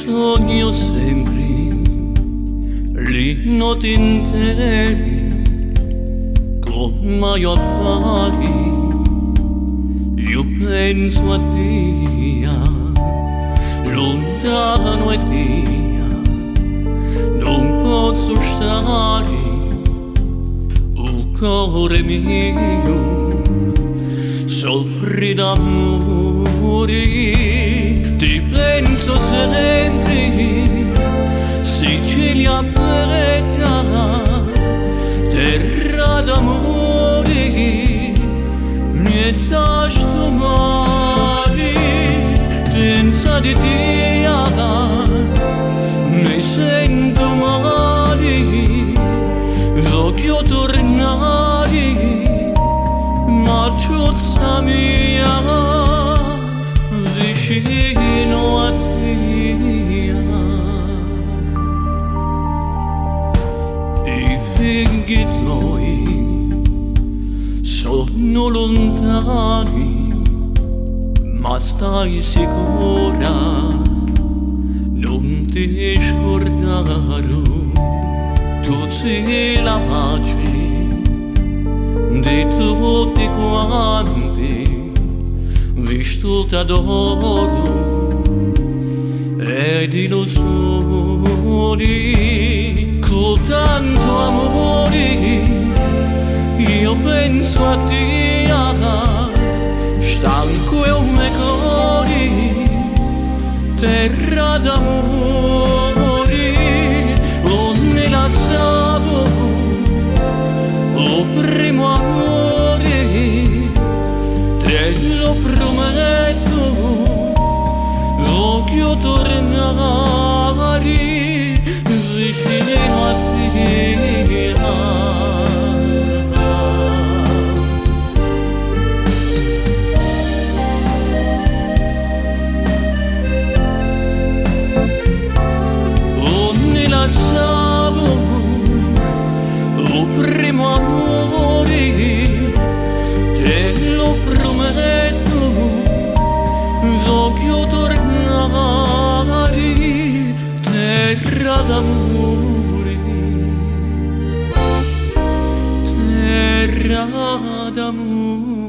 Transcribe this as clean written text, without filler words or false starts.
sogno sempre le notti intere come io fai, io penso a Dio lontano e Dio non posso stare, il cuore mio soffre d'amore, ti penso sempre, Sicilia bella, terra d'amore, mezza sto mare, senza di Dio mi sento male, voglio tornare, ma ciozza mia vicino a te. I figli tuoi sono lontani, ma stai sicura, non ti scordarò, tu sei la pace di tutti quanti, visto t'adoro ed illusioni, con tanto amore io penso a te, stanco e un cuore, terra d'amore, onde la savo, o primo amore, te lo prometto, voglio tornare vicino a te. Onde la savo, o primo amore, te lo prometto, voglio tornare, terra d'amore, terra d'amore.